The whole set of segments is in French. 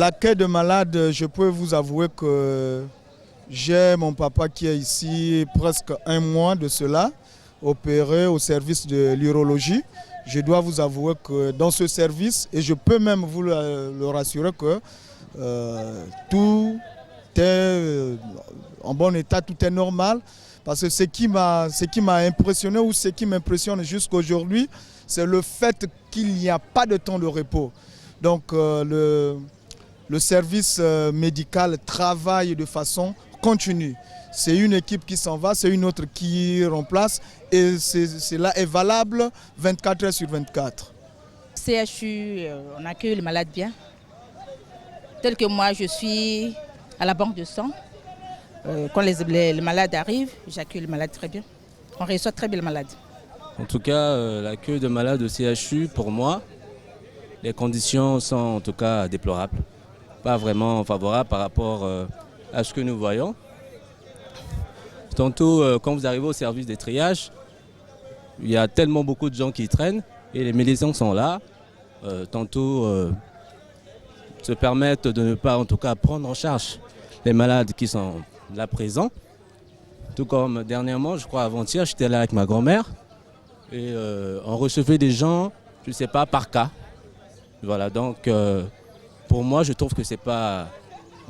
L'accueil de malades, je peux vous avouer que j'ai mon papa qui est ici presque un mois de cela, opéré au service de l'urologie. Je dois vous avouer que dans ce service, et je peux même vous le rassurer que tout est en bon état, tout est normal. Parce que ce qui m'a impressionné ou ce qui m'impressionne jusqu'à aujourd'hui, c'est le fait qu'il n'y a pas de temps de repos. Donc le service médical travaille de façon continue. C'est une équipe qui s'en va, c'est une autre qui remplace et cela est valable 24 heures sur 24. CHU, on accueille les malades bien. Tel que moi, je suis à la banque de sang. Quand les malades arrivent, j'accueille les malades très bien. On reçoit très bien les malades. En tout cas, l'accueil de malades au CHU, pour moi, les conditions sont en tout cas déplorables. Pas vraiment favorables par rapport à ce que nous voyons. Tantôt, quand vous arrivez au service des triages, il y a tellement beaucoup de gens qui traînent et les médecins sont là. Tantôt, se permettent de ne pas en tout cas prendre en charge les malades qui sont là présents. Tout comme dernièrement, je crois avant-hier, j'étais là avec ma grand-mère et on recevait des gens, je ne sais pas, par cas. Voilà, donc pour moi, je trouve que ce n'est pas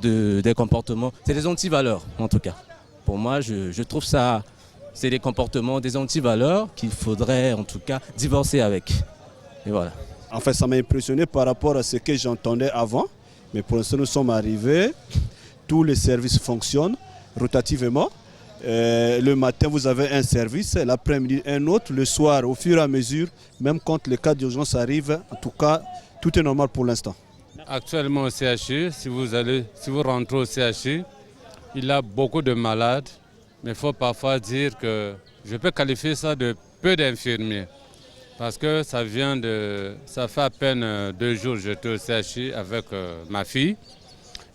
des comportements, c'est des antivaleurs en tout cas. Pour moi, je trouve ça, c'est des comportements, des antivaleurs qu'il faudrait en tout cas divorcer avec. Et voilà. En fait, ça m'a impressionné par rapport à ce que j'entendais avant. Mais pour l'instant, nous sommes arrivés. Tous les services fonctionnent rotativement. Le matin, vous avez un service, l'après-midi, un autre. Le soir, au fur et à mesure, même quand les cas d'urgence arrivent, en tout cas, tout est normal pour l'instant. Actuellement au CHU, si vous rentrez au CHU, il y a beaucoup de malades. Mais il faut parfois dire que je peux qualifier ça de peu d'infirmiers. Parce que ça fait à peine 2 jours que j'étais au CHU avec ma fille.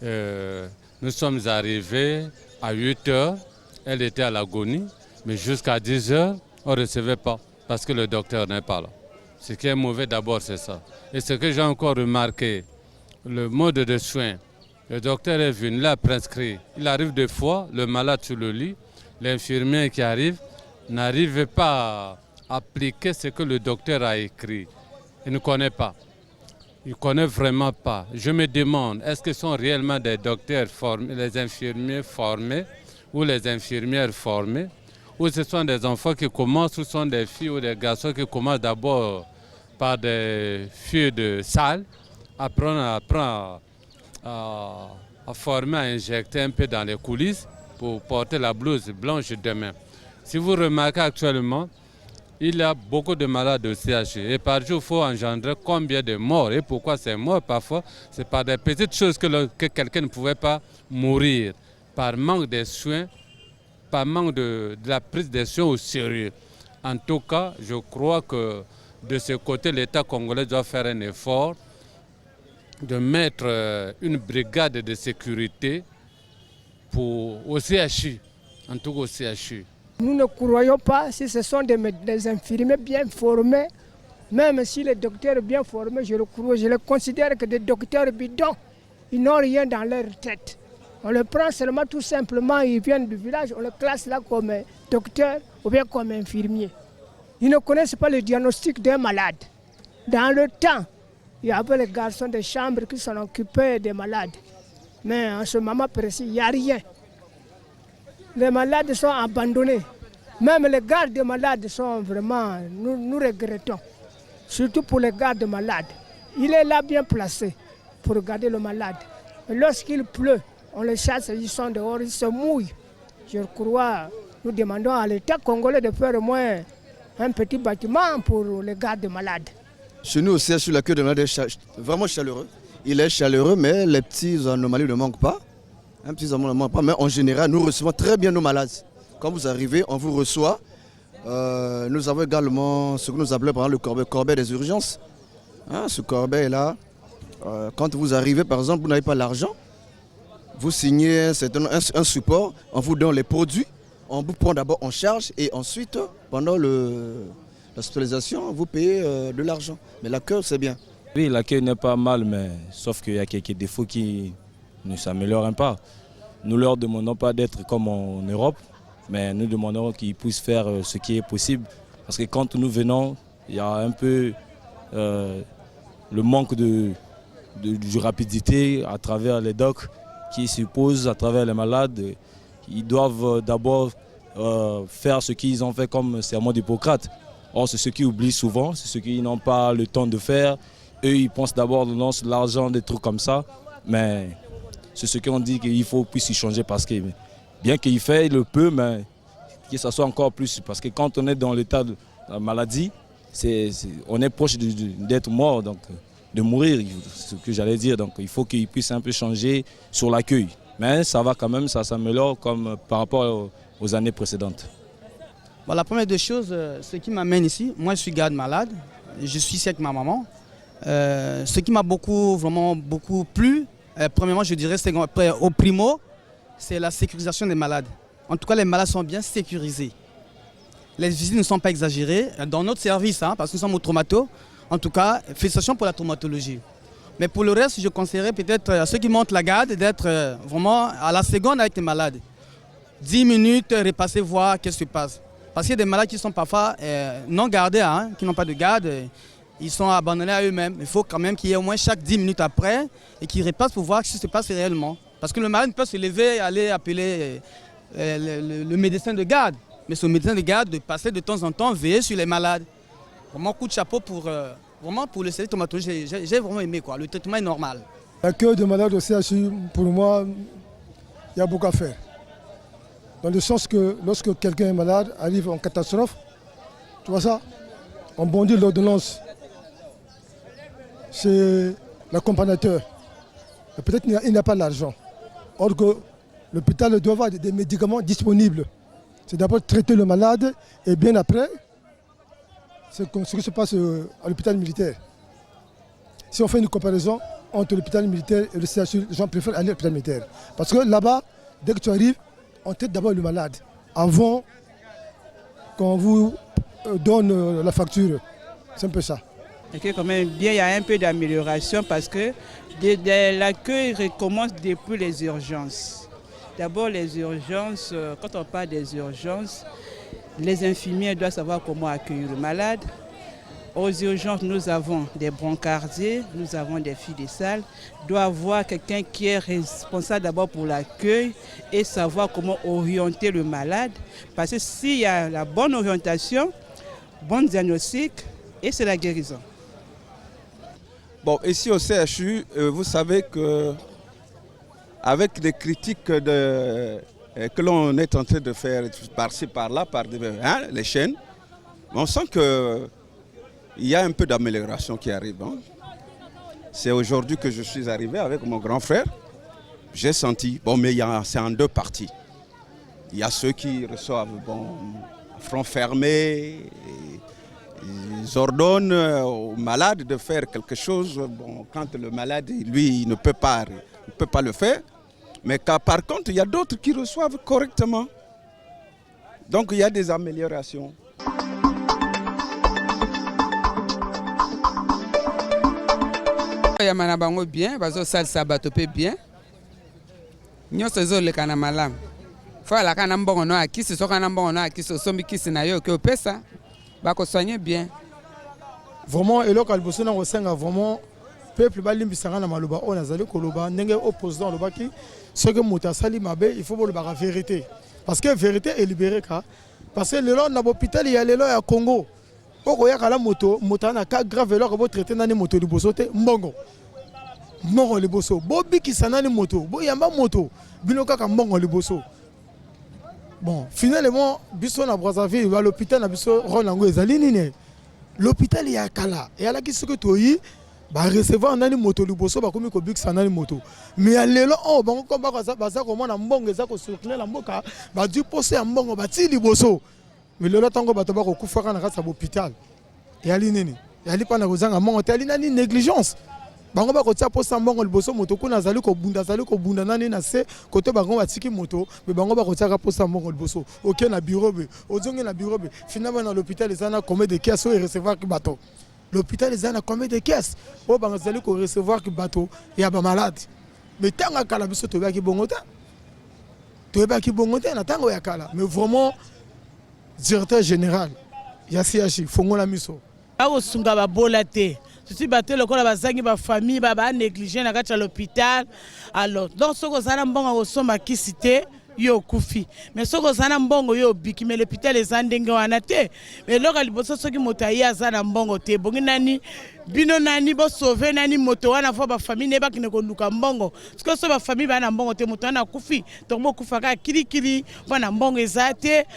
Nous sommes arrivés à 8 heures, elle était à l'agonie, mais jusqu'à 10 heures, on ne recevait pas parce que le docteur n'est pas là. Ce qui est mauvais d'abord, c'est ça. Et ce que j'ai encore remarqué, le mode de soins, le docteur est venu, l'a prescrit. Il arrive des fois, le malade sur le lit, l'infirmier qui arrive n'arrive pas à appliquer ce que le docteur a écrit. Il ne connaît pas. Il ne connaît vraiment pas. Je me demande, est-ce que ce sont réellement des docteurs formés, les infirmiers formés ou les infirmières formées, ou ce sont des enfants qui commencent, ou ce sont des filles ou des garçons qui commencent d'abord par des filles de salle, apprendre à former, à injecter un peu dans les coulisses pour porter la blouse blanche demain. Si vous remarquez actuellement, il y a beaucoup de malades au CHU et par jour, il faut engendrer combien de morts. Et pourquoi c'est mort parfois? C'est par des petites choses que quelqu'un ne pouvait pas mourir, par manque de soins, par manque de la prise de soins au sérieux. En tout cas, je crois que de ce côté, l'État congolais doit faire un effort de mettre une brigade de sécurité au CHU, en tout cas au CHU. Nous ne croyons pas si ce sont des infirmiers bien formés, même si les docteurs bien formés, je les considère que des docteurs bidons. Ils n'ont rien dans leur tête. On le prend seulement tout simplement, ils viennent du village, on le classe là comme docteur ou bien comme infirmier. Ils ne connaissent pas le diagnostic d'un malade. Dans le temps, il y avait les garçons de chambre qui s'en occupaient des malades. Mais en ce moment précis, il n'y a rien. Les malades sont abandonnés. Même les gardes malades sont vraiment, nous regrettons. Surtout pour les gardes malades. Il est là bien placé pour regarder le malade. Mais lorsqu'il pleut, on les chasse, ils sont dehors, ils se mouillent. Je crois, nous demandons à l'État congolais de faire au moins un petit bâtiment pour les gardes malades. Chez nous aussi, sur l'accueil de malades est vraiment chaleureux. Il est chaleureux, mais les petits anomalies ne manquent pas. Mais en général, nous recevons très bien nos malades. Quand vous arrivez, on vous reçoit. Nous avons également ce que nous appelons par exemple, le corbeil des urgences. Ce corbeil-là, quand vous arrivez, par exemple, vous n'avez pas l'argent, vous signez un support, on vous donne les produits, on vous prend d'abord en charge et ensuite, pendant l'hospitalisation, vous payez de l'argent. Mais l'accueil, c'est bien. Oui, l'accueil n'est pas mal, mais sauf qu'il y a quelques défauts qui ne s'améliorent pas. Nous ne leur demandons pas d'être comme en Europe, mais nous demandons qu'ils puissent faire ce qui est possible. Parce que quand nous venons, il y a un peu le manque de rapidité à travers les docs qui supposent, à travers les malades, ils doivent d'abord faire ce qu'ils ont fait comme serment d'Hippocrate. Or, c'est ce qu'ils oublient souvent, c'est ce qu'ils n'ont pas le temps de faire. Eux, ils pensent d'abord dans l'argent, des trucs comme ça, mais c'est ce qu'on dit qu'il faut plus y changer parce que bien qu'il fait le peu, mais que ça soit encore plus. Parce que quand on est dans l'état de la maladie, on est proche d'être mort, donc de mourir, c'est ce que j'allais dire. Donc il faut qu'il puisse un peu changer sur l'accueil. Mais ça va quand même, ça s'améliore comme par rapport aux années précédentes. Bon, la première des choses, ce qui m'amène ici, moi je suis garde malade, je suis ici avec ma maman. Ce qui m'a vraiment beaucoup plu, premièrement je dirais au primo, c'est la sécurisation des malades. En tout cas les malades sont bien sécurisés. Les visites ne sont pas exagérées. Dans notre service, parce que nous sommes au traumato, en tout cas, félicitations pour la traumatologie. Mais pour le reste, je conseillerais peut-être à ceux qui montent la garde d'être vraiment à la seconde avec les malades. 10 minutes, repasser, voir qu'est-ce qui se passe. Parce qu'il y a des malades qui sont parfois non gardés, qui n'ont pas de garde, ils sont abandonnés à eux-mêmes. Il faut quand même qu'il y ait au moins chaque 10 minutes après et qu'ils repassent pour voir ce qui se passe réellement. Parce que le malade peut se lever et aller appeler le médecin de garde. Mais ce médecin de garde de passer de temps en temps, veiller sur les malades. Vraiment coup de chapeau pour le service traumatologique. J'ai vraiment aimé quoi. Le traitement est normal. L'accueil de malades au CHU, pour moi, il y a beaucoup à faire. Dans le sens que lorsque quelqu'un est malade, arrive en catastrophe, tu vois ça, on bondit l'ordonnance chez l'accompagnateur. Peut-être qu'il n'a pas l'argent. Or que l'hôpital doit avoir des médicaments disponibles. C'est d'abord traiter le malade et bien après, c'est ce qui se passe à l'hôpital militaire. Si on fait une comparaison entre l'hôpital militaire et le CHU, les gens préfèrent aller à l'hôpital militaire. Parce que là-bas, dès que tu arrives, on traite d'abord le malade avant qu'on vous donne la facture. C'est un peu ça. Et quand même, bien, il y a un peu d'amélioration parce que l'accueil recommence depuis les urgences. D'abord, les urgences, quand on parle des urgences, les infirmiers doivent savoir comment accueillir le malade. Aux urgences, nous avons des brancardiers, nous avons des filles de salle. Il doit y avoir quelqu'un qui est responsable d'abord pour l'accueil et savoir comment orienter le malade. Parce que s'il y a la bonne orientation, bon diagnostic, et c'est la guérison. Bon, ici au CHU, vous savez que avec des critiques que l'on est en train de faire par-ci, par-là, par les chaînes, on sent qu'il y a un peu d'amélioration qui arrive. C'est aujourd'hui que je suis arrivé avec mon grand frère. J'ai senti, bon, mais c'est en deux parties. Il y a ceux qui reçoivent front fermé, ils ordonnent au malade de faire quelque chose. Bon, quand le malade, lui, il ne peut pas le faire. Mais par contre, il y a d'autres qui reçoivent correctement. Donc il y a des améliorations. Il y a bien, parce que ça s'abatopé bien. Nous sommes les canamalam. Il faut la canambon à qui se sont canambon à qui se sont qui se n'aille que pesa. Va qu'on soigne bien. Vraiment, et là, quand le Bosona au sein vraiment. Peuple balim bisanga na maloba on azali koloba ndenge opposant loba ki ce que muta sali mabe il faut le la vérité parce que vérité est libérée parce que le long na hôpital il y a le long ya Congo oko ya kala moto na ka grave le ko traiter nani moto liboso te mbongo liboso bo biki sanani moto bo yamba moto bino kaka mbongo liboso. Bon finalement biso na Brazzaville à l'hôpital na biso ronango ezali nini l'hôpital ya kala et ala ki ce que toyi ba recevoir nani moto liboso ba komi ko bikisa nani moto mais lelo on bango ko ba za ko mona mbongo za ko circuler la mboka ba du posé ya mbongo ba ti liboso mais lelo tango ba to ba ko kufa na kasa hôpital et ali nini et ali pa na kozanga mbongo te ali nani négligence bango ba ko tia posa mbongo liboso moto kuna zali ko bunda nani na se côté bango ba tiki moto mais bango ba ko tia ka posa mbongo liboso OK na bureau be ozongi na bureau be finalement na l'hôpital ezana combien de caisses et recevoir ki bato L'hôpital est à combien de caisses? Oh, ben, vous allez recevoir que bateau, il y a des malades. Mais tant que la mission, tu vas qui bon temps. Tu vas qui bon temps, tant que kala. Mais vraiment, directeur général, il y a CHI, il faut que la mission. Ah, au Sunga, ba bolate. Tu sais, bateau, le corps, la bazangi, ba famille, ba négligé, na à l'hôpital. Alors, donc, ce que ça n'a pas au sommet qui cité. Yo kufi mais soko zana mbongo yo biki mais l'hôpital les andenge wanate mais loka liboso soki moto ya zana mbongo te bongi nani bino nani bo sauver nani moto wana fo ba famille ne ba kine ko luka mbongo parce que so ba famille ba na mbongo te moto na kufi to mo kufa ka kili bana mbongo ezate.